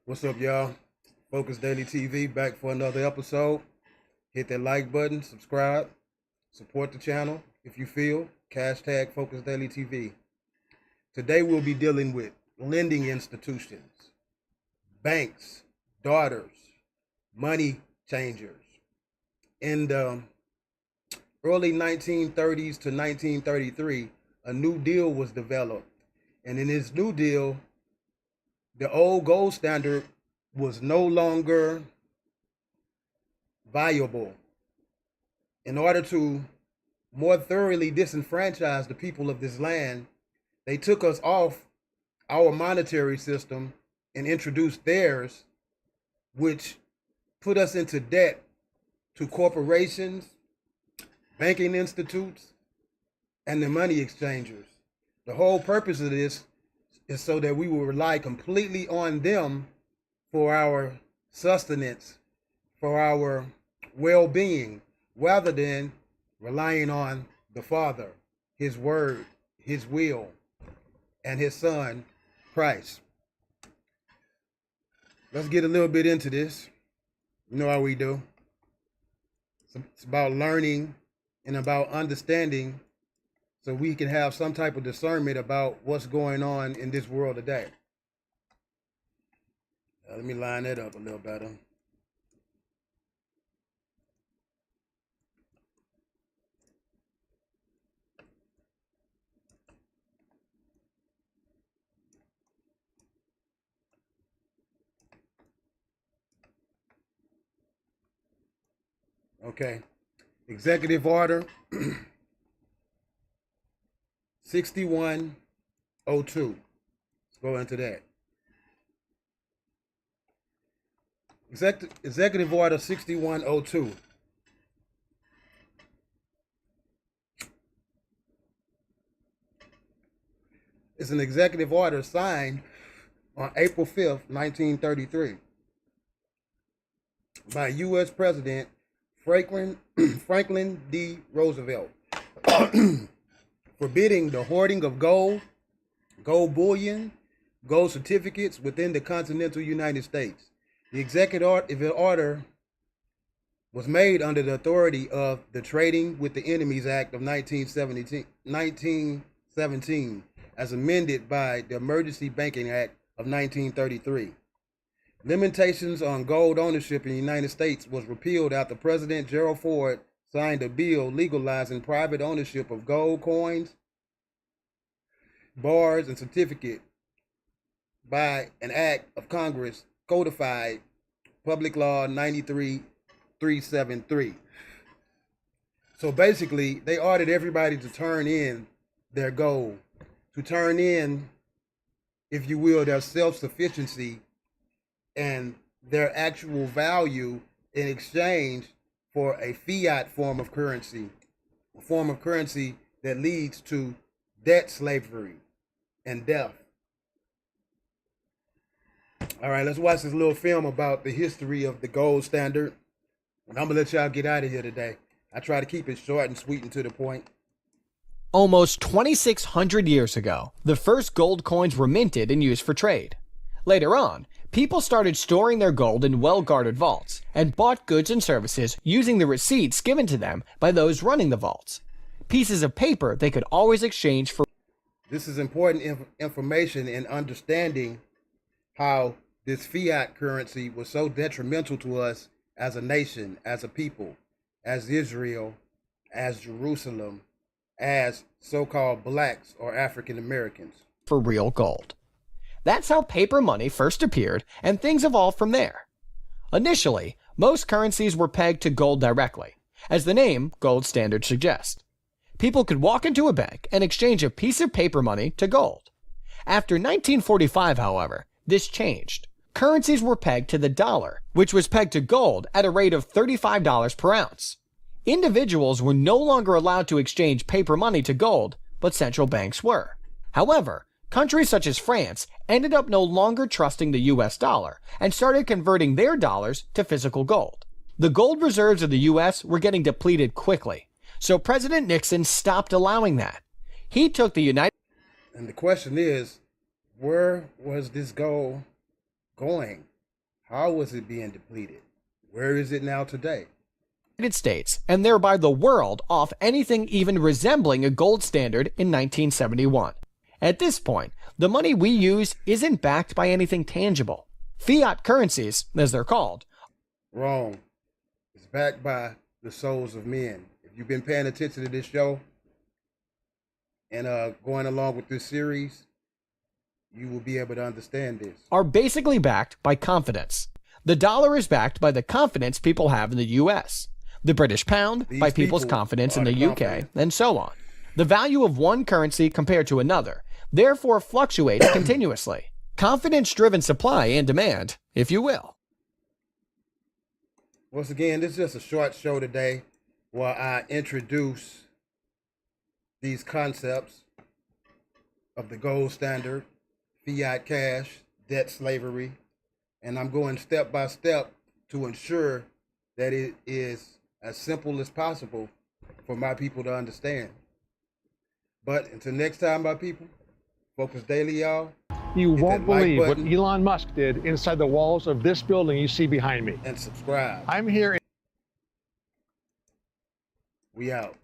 What's up, y'all? Focus Daily TV back for another episode. Hit that like button, subscribe, support the channel if you feel. Hashtag Focus Daily TV. Today we'll be dealing with lending institutions, banks, daughters, money changers. In the early 1930s to 1933, a new deal was developed. And in this new deal, the old gold standard was no longer viable. In order to more thoroughly disenfranchise the people of this land, they took us off our monetary system and introduced theirs, which put us into debt to corporations, banking institutes, and the money exchangers. The whole purpose of this is so that we will rely completely on them for our sustenance, for our well-being, rather than relying on the Father, His Word, His will, and His Son, Christ. Let's get a little bit into this. You know how we do. It's about learning and about understanding so we can have some type of discernment about what's going on in this world today. Let me line that up a little better. Okay. Executive Order 6102. Let's go into that. Executive Order 6102. It's an executive order signed on April 5th, 1933 by U.S. President Franklin D. Roosevelt, forbidding the hoarding of gold, gold bullion, gold certificates within the continental United States. The executive order was made under the authority of the Trading with the Enemies Act of 1917, as amended by the Emergency Banking Act of 1933. Limitations on gold ownership in the United States was repealed after President Gerald Ford signed a bill legalizing private ownership of gold coins, bars, and certificates by an act of Congress codified Public Law 93-373. So basically, they ordered everybody to turn in their gold, to turn in, if you will, their self-sufficiency and their actual value in exchange for a fiat form of currency, a form of currency that leads to debt slavery and death. All right, let's watch this little film about the history of the gold standard. And I'm going to let y'all get out of here today. I try to keep it short and sweet and to the point. Almost 2,600 years ago, the first gold coins were minted and used for trade. Later on, people started storing their gold in well-guarded vaults and bought goods and services using the receipts given to them by those running the vaults. Pieces of paper they could always exchange for. This is important information in understanding how this fiat currency was so detrimental to us as a nation, as a people, as Israel, as Jerusalem, as so-called blacks or African Americans. For real gold. That's how paper money first appeared, and things evolved from there. Initially, most currencies were pegged to gold directly, as the name gold standard suggests. People could walk into a bank and exchange a piece of paper money to gold. After 1945, however, this changed. Currencies were pegged to the dollar, which was pegged to gold at a rate of $35 per ounce. Individuals were no longer allowed to exchange paper money to gold, but central banks were. However, countries such as France ended up no longer trusting the US dollar and started converting their dollars to physical gold. The gold reserves of the US were getting depleted quickly, so President Nixon stopped allowing that. He took the United And the question is, where was this gold going? How was it being depleted? Where is it now today? United States, and thereby the world, off anything even resembling a gold standard in 1971. At this point, the money we use isn't backed by anything tangible. Fiat currencies, as they're called. Wrong. It's backed by the souls of men. If you've been paying attention to this show and going along with this series, you will be able to understand this. Are basically backed by confidence. The dollar is backed by the confidence people have in the US. The British pound by people's confidence in the UK, and so on. The value of one currency compared to another, therefore fluctuates continuously. Confidence-driven supply and demand, if you will. Once again, this is just a short show today where I introduce these concepts of the gold standard, fiat cash, debt slavery, and I'm going step by step to ensure that it is as simple as possible for my people to understand. But until next time, my people, Focus Daily, y'all. You won't believe what Elon Musk did inside the walls of this building you see behind me. And subscribe. I'm here. We out.